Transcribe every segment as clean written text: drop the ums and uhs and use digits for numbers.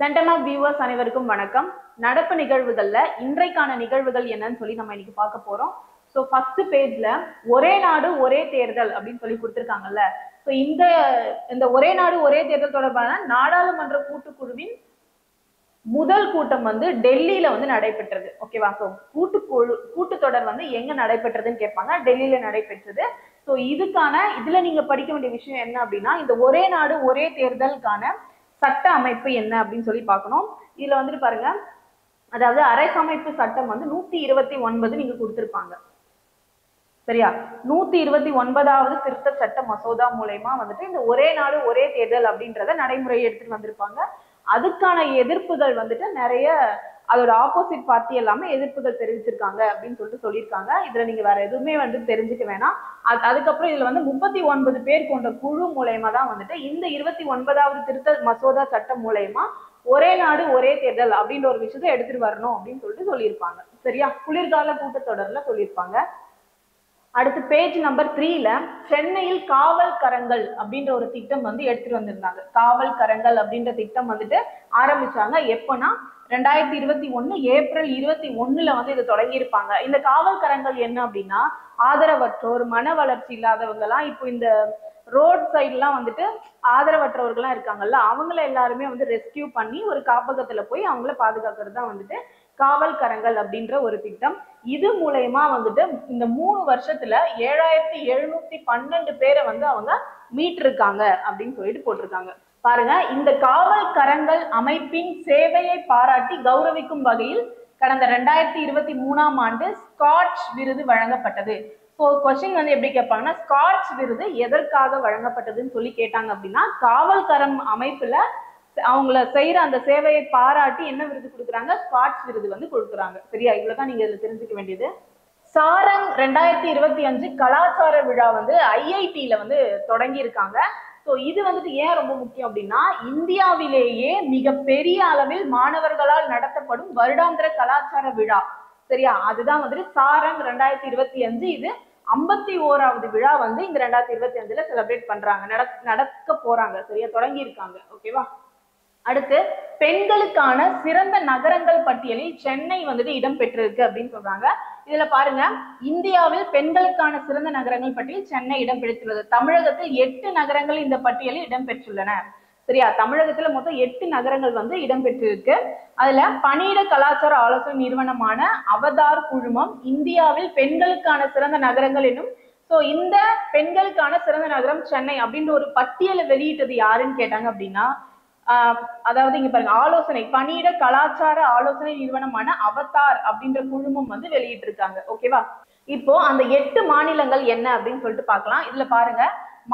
சென்டமா viewers அனைவருக்கும் வணக்கம். நடப்பு நிகழ்வுகள்ல இன்றைக்கான நிகழ்வுகள் என்னன்னு சொல்லி நம்ம இன்னைக்கு பார்க்க போறோம். ஸோ ஃபர்ஸ்ட் பேஜ்ல ஒரே நாடு ஒரே தேர்தல் அப்படின்னு சொல்லி கொடுத்துருக்காங்கல்ல. ஸோ இந்த ஒரே நாடு ஒரே தேர்தல் தொடர்பான நாடாளுமன்ற கூட்டுக்குழுவின் முதல் கூட்டம் வந்து டெல்லியில வந்து நடைபெற்றது. ஓகேவா? ஸோ கூட்டத்தொடர் வந்து எங்க நடைபெற்றதுன்னு கேட்பாங்க. டெல்லியில நடைபெற்றது. ஸோ இதுல நீங்க படிக்க வேண்டிய விஷயம் என்ன அப்படின்னா, இந்த ஒரே நாடு ஒரே தேர்தலுக்கான சட்ட அமைப்பு என்ன அப்படின்னு சொல்லி பார்க்கணும். இதுல வந்துட்டு பாருங்க, அதாவது அரசமைப்பு சட்டம் வந்து 129 நீங்க கொடுத்திருப்பாங்க. சரியா? 129வது திருத்த சட்ட மசோதா மூலமா வந்துட்டு இந்த ஒரே நாடு ஒரே தேர்தல் அப்படின்றத நடைமுறையை எடுத்துட்டு வந்திருப்பாங்க. அதுக்கான எதிர்ப்புகள் வந்துட்டு நிறைய, அதோட ஆப்போசிட் பார்ட்டி எல்லாமே எதிர்ப்புகள் தெரிவிச்சிருக்காங்க அப்படின்னு சொல்லிட்டு சொல்லியிருக்காங்க. இதுல நீங்க வேற எதுவுமே வந்து தெரிஞ்சுக்க வேணாம். அதுக்கப்புறம் இதுல வந்து 39 பேர் கொண்ட குழு மூலயமா தான் வந்துட்டு இந்த 29வது திருத்த மசோதா சட்டம் மூலயமா ஒரே நாடு ஒரே தேர்தல் அப்படின்ற ஒரு விஷயத்தை எடுத்துட்டு வரணும் அப்படின்னு சொல்லிட்டு சொல்லியிருப்பாங்க. சரியா? குளிர்கால கூட்டத்தொடர்ல சொல்லியிருப்பாங்க. அடுத்து பேஜ் நம்பர் 3ல சென்னையில் காவல் கரங்கள் அப்படின்ற ஒரு திட்டம் வந்து எடுத்துட்டு வந்திருந்தாங்க. காவல் கரங்கள் அப்படின்ற திட்டம் வந்துட்டு ஆரம்பிச்சாங்க. எப்பன்னா 2021 ஏப்ரல் 21ல வந்து இது தொடங்கியிருப்பாங்க. இந்த காவல் கரங்கள் என்ன அப்படின்னா, ஆதரவற்றோர், மன வளர்ச்சி இல்லாதவங்க எல்லாம் இப்போ இந்த ரோட் சைட்லாம் வந்துட்டு ஆதரவற்றவர்கள்லாம் இருக்காங்கல்ல, அவங்கள எல்லாருமே வந்து ரெஸ்கியூ பண்ணி ஒரு காப்பகத்துல போய் அவங்கள பாதுகாக்கிறது தான் வந்துட்டு காவல் கரங்கள் அப்படின்ற ஒரு திட்டம். இது மூலயமா வந்துட்டு இந்த 3 வருஷத்துல 7712 பேரை வந்து அவங்க மீட்டிருக்காங்க அப்படின்னு சொல்லிட்டு போட்டிருக்காங்க. பாருங்க, இந்த காவல் கரங்கள் அமைப்பின் சேவையை பாராட்டி கௌரவிக்கும் வகையில் கடந்த 2023ஆம் ஆண்டு ஸ்காட்ச் விருது வழங்கப்பட்டது. ஸோ கொஸ்டின் வந்து எப்படி கேட்பாங்கன்னா, ஸ்காட்ச் விருது எதற்காக வழங்கப்பட்டதுன்னு சொல்லி கேட்டாங்க அப்படின்னா, காவல் கரம் அமைப்புல அவங்கள செய்யற அந்த சேவையை பாராட்டி என்ன விருது கொடுக்குறாங்க? ஸ்காட்ச் விருது வந்து கொடுக்குறாங்க. சரியா? இவ்வளவுதான் நீங்க இதுல தெரிஞ்சுக்க வேண்டியது. சாரங் 2025 கலாச்சார விழா வந்து IITல வந்து தொடங்கி இருக்காங்க. ஸோ இது வந்துட்டு ஏன் ரொம்ப முக்கியம் அப்படின்னா, இந்தியாவிலேயே மிக பெரிய அளவில் மாணவர்களால் நடத்தப்படும் வருடாந்திர கலாச்சார விழா. சரியா? அதுதான் வந்துட்டு சாரங் 2025. இது 51வது விழா வந்து இந்த 2025ல செலிப்ரேட் பண்றாங்க, நடக்க போறாங்க. சரியா? தொடங்கி இருக்காங்க. ஓகேவா? அடுத்து பெண்களுக்கான சிறந்த நகரங்கள் பட்டியலில் சென்னை வந்துட்டு இடம் பெற்றிருக்கு அப்படின்னு சொல்றாங்க. இதுல பாருங்க, இந்தியாவில் பெண்களுக்கான சிறந்த நகரங்கள் பட்டியலில் சென்னை இடம் பெற்றுள்ளது. தமிழகத்தில் 8 நகரங்கள் இந்த பட்டியலில் இடம்பெற்றுள்ளன. சரியா? தமிழகத்துல மொத்தம் 8 நகரங்கள் வந்து இடம்பெற்றிருக்கு. அதுல பணியிட கலாச்சார ஆலோசனை நிறுவனமான அவதார் குழுமம் இந்தியாவில் பெண்களுக்கான சிறந்த நகரங்கள் என்னும், சோ இந்த பெண்களுக்கான சிறந்த நகரம் சென்னை அப்படின்ற ஒரு பட்டியலை வெளியிட்டது யாருன்னு கேட்டாங்க அப்படின்னா, அதாவது இங்க பாருங்க, ஆலோசனை பணியிட கலாச்சார ஆலோசனை நிறுவனமான அவதார் அப்படின்ற குழுமம் வந்து வெளியிட்டு இருக்காங்க. ஓகேவா? இப்போ அந்த 8 மாநிலங்கள் என்ன அப்படின்னு சொல்லிட்டு பார்க்கலாம். இதுல பாருங்க,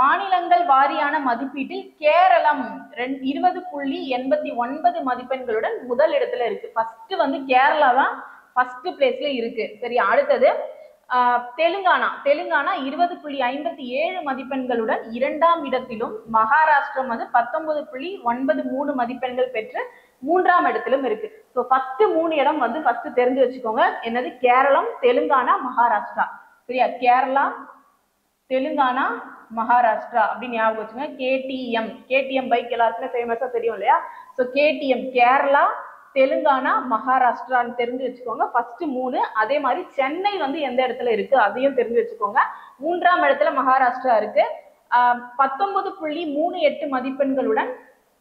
மாநிலங்கள் வாரியான மதிப்பீட்டில் கேரளம் 20.89 மதிப்பெண்களுடன் முதல் இடத்துல இருக்கு. ஃபர்ஸ்ட் வந்து கேரளா தான் ஃபர்ஸ்ட் பிளேஸ்ல இருக்கு. சரி, அடுத்தது தெலுங்கானா 20.57 மதிப்பெண்களுடன் 2ஆம் இடத்திலும், மகாராஷ்டிரம் வந்து 19.93 மதிப்பெண்கள் பெற்று 3ஆம் இடத்திலும் இருக்கு. ஸோ ஃபர்ஸ்ட் 3 இடம் வந்து ஃபர்ஸ்ட் தெரிஞ்சு வச்சுக்கோங்க. என்னது? கேரளம், தெலுங்கானா, மகாராஷ்டிரா. சரியா? கேரளா, தெலுங்கானா, மகாராஷ்டிரா அப்படின்னு ஞாபகம் வச்சுங்க. கேடிஎம் பைக் எல்லாருக்குமே ஃபேமஸா தெரியும் இல்லையா? ஸோ கேடிஎம் கேரளா, தெலுங்கானா, மகாராஷ்டிரான்னு தெரிஞ்சு வச்சுக்கோங்க. ஃபர்ஸ்ட் 3. அதே மாதிரி சென்னை வந்து எந்த இடத்துல இருக்கு அதையும் தெரிஞ்சு வச்சுக்கோங்க. 3ஆம் இடத்துல மகாராஷ்டிரா இருக்கு. 19.38 மதிப்பெண்களுடன்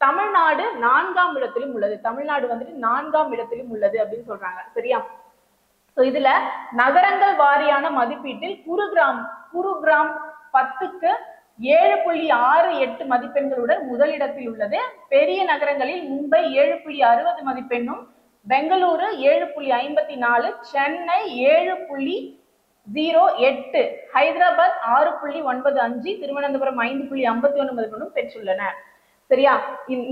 தமிழ்நாடு 4ஆம் இடத்திலும் உள்ளது. தமிழ்நாடு வந்துட்டு 4ஆம் இடத்திலும் உள்ளது அப்படின்னு சொல்றாங்க. சரியா? ஸோ இதுல நகரங்கள் வாரியான மதிப்பீட்டில் குருகிராம் 10க்கு 7.68 மதிப்பெண்களுடன் முதலிடத்தில் உள்ளது. பெரிய நகரங்களில் மும்பை 7.60 மதிப்பெண்ணும், பெங்களூரு 7.54, சென்னை 7.08, ஹைதராபாத் 6.95, திருவனந்தபுரம் 5.51 மதிப்பெண்ணும் பெற்றுள்ளன. சரியா?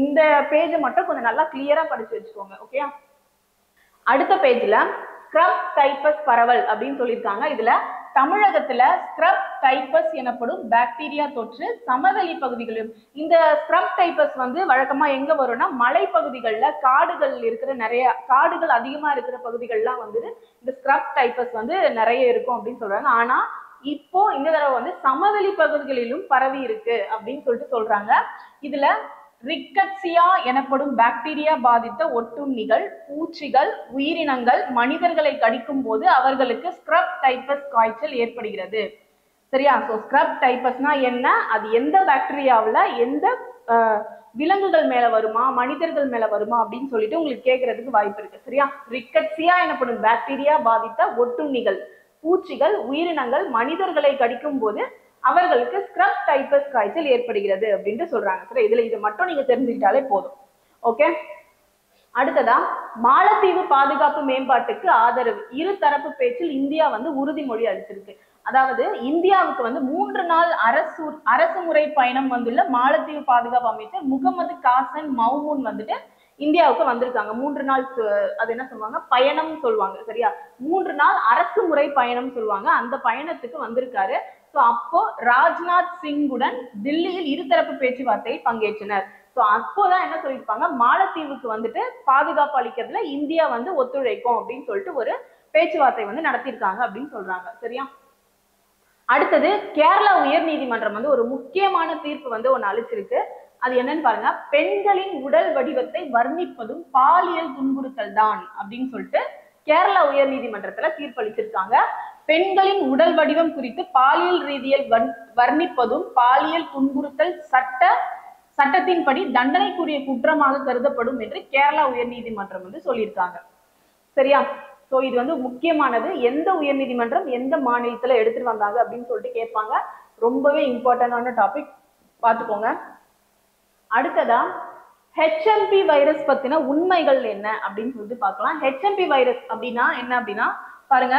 இந்த பேஜ் மட்டும் கொஞ்சம் நல்லா கிளியரா படிச்சு வச்சுக்கோங்க. ஓகே? அடுத்த பேஜ்ல ஸ்க்ரப் டைபஸ் பரவல் அப்படின்னு சொல்லியிருக்காங்க. இதுல தமிழகத்துல ஸ்க்ரப் டைபஸ் எனப்படும் பாக்டீரியா தொற்று சமவெளி பகுதிகளிலும், இந்த ஸ்க்ரப் டைபஸ் வந்து வழக்கமா எங்க வரும்னா, மலைப்பகுதிகள்ல காடுகள் இருக்கிற, நிறைய காடுகள் அதிகமா இருக்கிற பகுதிகள்லாம் வந்து இந்த ஸ்க்ரப் டைபஸ் வந்து நிறைய இருக்கும் அப்படின்னு சொல்றாங்க. ஆனா இப்போ இந்த தடவை வந்து சமவெளி பகுதிகளிலும் பரவி இருக்கு அப்படின்னு சொல்லிட்டு சொல்றாங்க. இதுல ரிக்கட்சியா எனப்படும் பாக்டீரியா பாதித்த ஒட்டுண்ணிகள், பூச்சிகள், உயிரினங்கள் மனிதர்களை கடிக்கும் போது அவர்களுக்கு ஸ்க்ரப் டைபஸ் காய்ச்சல் ஏற்படுகிறது. சரியா? சோ ஸ்க்ரப் டைபஸ்னா என்ன, அது எந்த பாக்டீரியாவில் எந்த விலங்குகள் மேல வருமா மனிதர்கள் மேல வருமா அப்படின்னு சொல்லிட்டு உங்களுக்கு கேட்கறதுக்கு வாய்ப்பு இருக்கு. சரியா? ரிக்கட்சியா எனப்படும் பாக்டீரியா பாதித்த ஒட்டுண்ணிகள், பூச்சிகள், உயிரினங்கள் மனிதர்களை கடிக்கும் போது அவர்களுக்கு ஸ்க்ரப் டைபஸ் காய்ச்சல் ஏற்படுகிறது அப்படின்னு சொல்றாங்க. சரி, இதுல இது மட்டும் நீங்க தெரிஞ்சுக்கிட்டாலே போதும். ஓகே, அடுத்ததா மாலத்தீவு பாதுகாப்பு மேம்பாட்டுக்கு ஆதரவு. இருதரப்பு பேச்சில் இந்தியா உறுதிமொழி அளிச்சிருக்கு. அதாவது இந்தியாவுக்கு 3 நாள் அரசு முறை பயணம் வந்துள்ள மாலத்தீவு பாதுகாப்பு அமைச்சர் முகமது காசன் மௌமூன் இந்தியாவுக்கு வந்திருக்காங்க. 3 நாள் அது என்ன சொல்லுவாங்க, பயணம் சொல்லுவாங்க. சரியா? 3 நாள் அரசு முறை பயணம் சொல்லுவாங்க. அந்த பயணத்துக்கு வந்திருக்காரு. ஸோ அப்போ ராஜ்நாத் சிங்குடன் தில்லியில் இருதரப்பு பேச்சுவார்த்தையில் பங்கேற்றனர். ஸோ அப்போதான் என்ன சொல்லியிருப்பாங்க, மாலத்தீவுக்கு பாதுகாப்பு அளிக்கிறதுல இந்தியா ஒத்துழைக்கும் அப்படின்னு சொல்லிட்டு ஒரு பேச்சுவார்த்தை நடத்தியிருக்காங்க அப்படின்னு சொல்றாங்க. சரியா? அடுத்தது கேரளா உயர் நீதிமன்றம் ஒரு முக்கியமான தீர்ப்பு ஒன்னு அளிச்சிருக்கு. அது என்னன்னு பாருங்க. பெண்களின் உடல் வடிவத்தை வர்ணிப்பதும் பாலியல் துன்புறுத்தல் தான் அப்படின்னு சொல்லிட்டு கேரளா உயர் நீதிமன்றத்துல தீர்ப்பளிச்சிருக்காங்க. பெண்களின் உடல் வடிவம் குறித்து பாலியல் ரீதியில் வர்ணிப்பதும் பாலியல் துன்புறுத்தல் சட்டத்தின்படி தண்டனைக்குரிய குற்றமாக கருதப்படும் என்று கேரளா உயர் நீதிமன்றம் சொல்லியிருக்காங்க. சரியா? சோ இது முக்கியமானது. எந்த உயர் நீதிமன்றம் எந்த மாநிலத்துல எடுத்துட்டு வந்தாங்க அப்படின்னு சொல்லிட்டு கேட்பாங்க. ரொம்பவே இம்பார்ட்டன்டான டாபிக், பார்த்துக்கோங்க. அடுத்ததா ஹெச்எம்பி வைரஸ் பத்தின உண்மைகள் என்ன அப்படின்னு சொல்லிட்டு பார்க்கலாம். ஹெச்எம்பி வைரஸ் அப்படின்னா என்ன அப்படின்னா பாருங்க,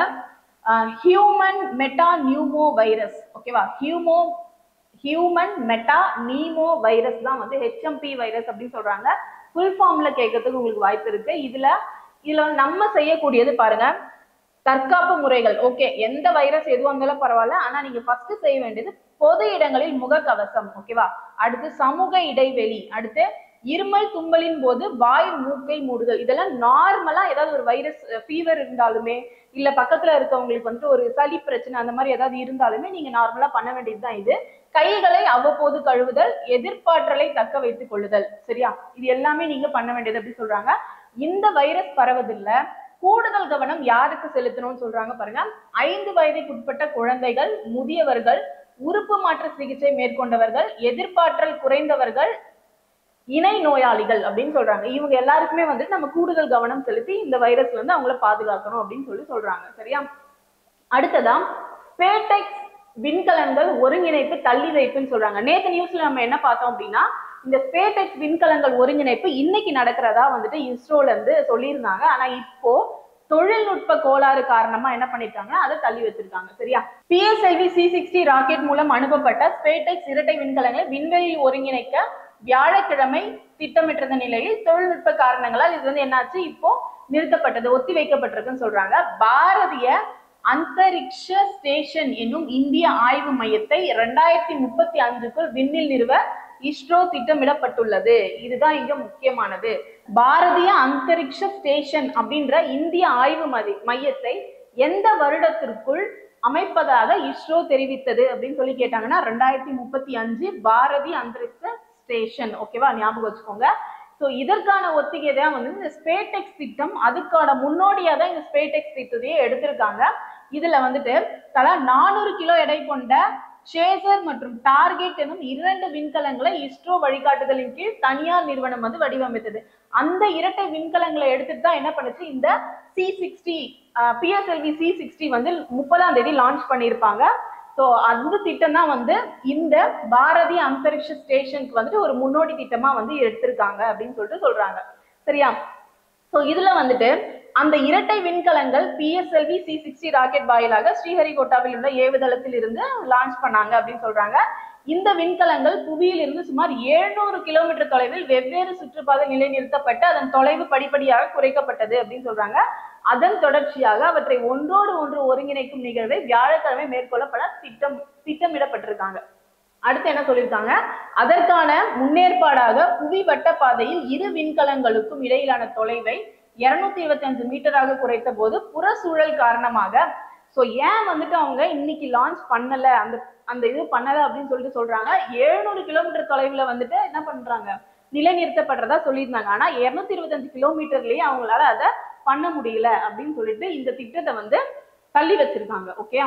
ஹியூமன் மெட்டா நியூமோ வைரஸ். ஓகேவா? ஹியூமன் மெட்டா நீமோ வைரஸ் தான் ஹெச்எம்பி வைரஸ் அப்படின்னு சொல்றாங்க. ஃபுல் ஃபார்ம்ல கேட்கறதுக்கு உங்களுக்கு வாய்ப்பு இருக்கு. இதுல நம்ம செய்யக்கூடியது பாருங்க, தற்காப்பு முறைகள். ஓகே, எந்த வைரஸ் எதுவாக இருந்தாலும் பரவாயில்ல, ஆனா நீங்க ஃபர்ஸ்ட் செய்ய வேண்டியது பொது இடங்களில் முகக்கவசம். ஓகேவா? அடுத்து சமூக இடைவெளி, அடுத்து இருமல் தும்மலின் போது வாய் மூக்கை மூடுதல். இதெல்லாம் நார்மலா ஏதாவது ஒரு வைரஸ் ஃபீவர் இருந்தாலுமே இல்ல பக்கத்துல இருக்கவங்களுக்கு ஒரு சளி பிரச்சனை அந்த மாதிரி ஏதாவது இருந்தாலுமே நீங்க நார்மலா பண்ண வேண்டியதுதான் இது. கைகளை அவ்வப்போது கழுவுதல், எதிர்ப்பாற்றலை தக்க வைத்துக் கொள்ளுதல். சரியா? இது எல்லாமே நீங்க பண்ண வேண்டியது அப்படி சொல்றாங்க. இந்த வைரஸ் பரவதில்ல கூடுதல் கவனம் யாருக்கு செலுத்தணும்னு சொல்றாங்க பாருங்க. 5 வயதுக்குட்பட்ட குழந்தைகள், முதியவர்கள், உறுப்பு மாற்று சிகிச்சை மேற்கொண்டவர்கள், எதிர்ப்பாற்றல் குறைந்தவர்கள், இணை நோயாளிகள் அப்படின்னு சொல்றாங்க. இவங்க எல்லாருக்குமே நம்ம கூடுதல் கவனம் செலுத்தி இந்த வைரஸ்ல அவங்கள பாதுகாக்கணும் அப்படின்னு சொல்றாங்க. சரியா? அடுத்ததா ஸ்பேடெக்ஸ் விண்கலங்கள் ஒருங்கிணைப்பு தள்ளி வைப்புன்னு சொல்றாங்க. நேத்து நியூஸ்ல நம்ம என்ன பார்த்தோம் அப்படின்னா, இந்த ஸ்பேடெக்ஸ் விண்கலங்கள் ஒருங்கிணைப்பு இன்னைக்கு நடக்கிறதா இஸ்ரோல இருந்து சொல்லியிருந்தாங்க. ஆனா இப்போ தொழில்நுட்ப கோளாறு காரணமா என்ன பண்ணிருக்காங்கன்னா அதை தள்ளி வச்சிருக்காங்க. சரியா? PSLV C-60 ராக்கெட் மூலம் அனுப்பப்பட்ட ஸ்பேடெக்ஸ் இரட்டை விண்கலங்களை விண்வெளியில் ஒருங்கிணைக்க வியாழக்கிழமை திட்டமிட்டிருந்த நிலையில் தொழில்நுட்ப காரணங்களால் இது என்னாச்சு, இப்போ நிறுத்தப்பட்டது, ஒத்தி வைக்கப்பட்டிருக்குன்னு சொல்றாங்க. பாரதிய அந்தரிக்ஷ ஸ்டேஷன் என்னும் இந்திய ஆய்வு மையத்தை 2035க்குள் விண்ணில் நிறுவ இஸ்ரோ திட்டமிடப்பட்டுள்ளது. இதுதான் இங்க முக்கியமானது. பாரதிய அந்தரிக்ஷ ஸ்டேஷன் அப்படின்ற இந்திய ஆய்வு மையத்தை எந்த வருடத்திற்குள் அமைப்பதாக இஸ்ரோ தெரிவித்தது அப்படின்னு சொல்லி கேட்டாங்கன்னா 2035 பாரதிய அந்தரிக்ஷ ஸ்டேஷன். ஓகேவா? ஞாபகம் வச்சுக்கோங்க. ஸோ இதற்கான ஒத்திகை தான் இந்த ஸ்பேடெக்ஸ் திட்டம். அதுக்கான முன்னோடியா தான் இந்த ஸ்பேடெக்ஸ் திட்டத்தையே எடுத்திருக்காங்க. இதுல தலா 400 கிலோ எடை கொண்ட ஷேசர் மற்றும் டார்கெட் எனும் 2 விண்கலங்களை இஸ்ரோ வழிகாட்டுதலின் கீழ் தனியார் நிறுவனம் வடிவமைத்தது. அந்த இரட்டை விண்கலங்களை எடுத்துட்டு தான் என்ன பண்ணுச்சு, இந்த C-60 PSLV C-60 30ஆம் தேதி லான்ச் பண்ணியிருப்பாங்க. ஸோ அந்த திட்டம் தான் இந்த பாரதிய அந்தரிக்ஷ ஸ்டேஷனுக்கு ஒரு முன்னோடி திட்டமா எடுத்திருக்காங்க அப்படின்னு சொல்லிட்டு சொல்றாங்க. சரியா? ஸோ இதுல அந்த இரட்டை விண்கலங்கள் PSLV C-60 ராக்கெட் வாயிலாக ஸ்ரீஹரிகோட்டாவில் உள்ள ஏவுதளத்தில் இருந்து லான்ச் பண்ணாங்க அப்படின்னு சொல்றாங்க. இந்த விண்கலங்கள் புவியில் இருந்து சுமார் 700 கிலோமீட்டர் தொலைவில் வெவ்வேறு சுற்றுப்பாதை நிலைநிறுத்தப்பட்டு அதன் தொலைவு படிப்படியாக குறைக்கப்பட்டது அப்படின்னு சொல்றாங்க. அதன் தொடர்ச்சியாக அவற்றை ஒன்றோடு ஒன்று ஒருங்கிணைக்கும் நிகழ்வை வியாழக்கிழமை மேற்கொள்ளப்பட திட்டமிடப்பட்டிருக்காங்க. அடுத்து என்ன சொல்லியிருக்காங்க, அதற்கான முன்னேற்பாடாக புவி வட்ட பாதையில் இரு விண்கலங்களுக்கும் இடையிலான தொலைவை 225 மீட்டராக குறைத்த போது புற சூழல் காரணமாக ஏன் அவங்க இன்னைக்கு லான்ச் பண்ணல, அந்த இது பண்ணல அப்படின்னு சொல்லிட்டு சொல்றாங்க. 700 கிலோமீட்டர் தொலைவுல என்ன பண்றாங்க, நிலைநிறுத்தப்படுறதா சொல்லியிருந்தாங்க. ஆனா 225 கிலோமீட்டர்லயே அவங்களால அதை பண்ண முடியல அப்படின்னு சொல்லிட்டு இந்த திட்டத்தை வந்து தள்ளி வச்சிருக்காங்க. ஓகே,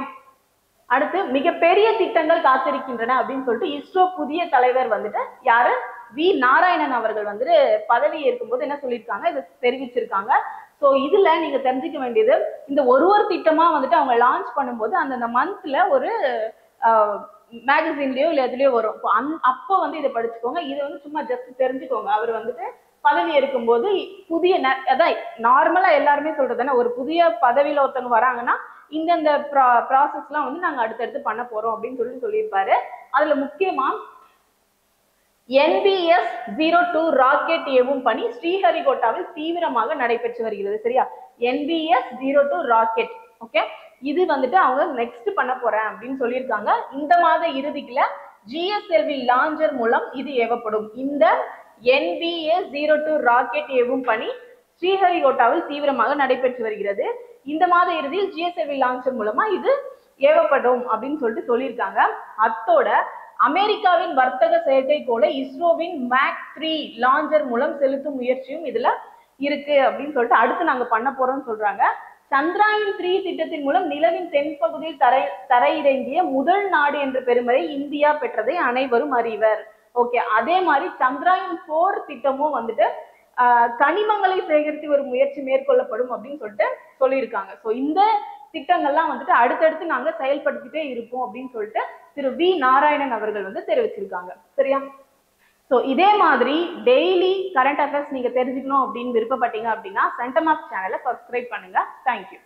அடுத்து மிகப்பெரிய திட்டங்கள் காத்திருக்கின்றன அப்படின்னு சொல்லிட்டு இஸ்ரோ புதிய தலைவர் வந்துட்டு யாரு, வி நாராயணன் அவர்கள் வந்துட்டு பதவி ஏற்கும்போது என்ன சொல்லியிருக்காங்க, இதை தெரிவிச்சிருக்காங்க. ஸோ இதுல நீங்க தெரிஞ்சுக்க வேண்டியது, இந்த ஒரு திட்டமா வந்துட்டு அவங்க லான்ச் பண்ணும்போது அந்தந்த மந்த்ல ஒரு மேகசின்லயோ இல்ல எதுலயோ வரும். அப்போ வந்து இதை படிச்சுக்கோங்க. இது வந்து சும்மா ஜஸ்ட் தெரிஞ்சுக்கோங்க. அவர் வந்துட்டு பதவி ஏற்கும் போது புதிய அதான் நார்மலா எல்லாருமே சொல்றதுன்னா, ஒரு புதிய பதவியில ஒருத்தவங்க வராங்கன்னா இந்தந்த ப்ராசஸ் எல்லாம் வந்து நாங்க அடுத்தடுத்து பண்ண போறோம் அப்படின்னு சொல்லியிருப்பாரு. அதுல முக்கியமா NBS-02 ராக்கெட் ஏவும் பணி ஸ்ரீஹரிகோட்டாவில் தீவிரமாக நடைபெற்று வருகிறது. சரியா, NBS-02 ராக்கெட். ஓகே, இது வந்துட்டு அவங்க நெக்ஸ்ட் பண்ண போறேன் அப்படின்னு சொல்லியிருக்காங்க. இந்த மாத இறுதிக்குள்ள GSLV லாஞ்சர் மூலம் இது ஏவப்படும். இந்த NBS-02 ராக்கெட் ஏவும் பணி ஸ்ரீஹரிகோட்டாவில் தீவிரமாக நடைபெற்று வருகிறது. இந்த மாத இறுதியில் GSLV லாஞ்சர் மூலமா இது ஏவப்படும் அப்படின்னு சொல்லிட்டு சொல்லியிருக்காங்க. அத்தோட அமெரிக்காவின் வர்த்தக செயற்கைக்கோளை இஸ்ரோவின் மேக் 3 லாஞ்சர் மூலம் செலுத்தும் முயற்சியும் இதுல இருக்கு அப்படின்னு சொல்லிட்டு அடுத்து நாங்க பண்ண போறோம்னு சொல்றாங்க. சந்திராயன் 3 திட்டத்தின் மூலம் நிலவின் தென்பகுதியில் தரையிறங்கிய முதல் நாடு என்ற பெருமையை இந்தியா பெற்றதை அனைவரும் அறிவர். ஓகே, அதே மாதிரி சந்திராயன் 4 திட்டமும் வந்துட்டு கனிமங்களை சேகரித்து ஒரு முயற்சி மேற்கொள்ளப்படும் அப்படின்னு சொல்லிட்டு சொல்லியிருக்காங்க. ஸோ இந்த திட்டங்கள்லாம் வந்துட்டு அடுத்தடுத்து நாங்க செயல்படுத்திட்டே இருப்போம் அப்படின்னு சொல்லிட்டு திரு வி நாராயணன் அவர்கள் வந்து தெரிவிச்சிருக்காங்க. சரியா, ஸோ இதே மாதிரி டெய்லி கரண்ட் அஃபேர்ஸ் நீங்க தெரிஞ்சுக்கணும் அப்படின்னு விருப்பப்பட்டீங்க அப்படின்னா சென்டம் ஆஃப் சேனலை சப்ஸ்கிரைப் பண்ணுங்க. தேங்க்யூ.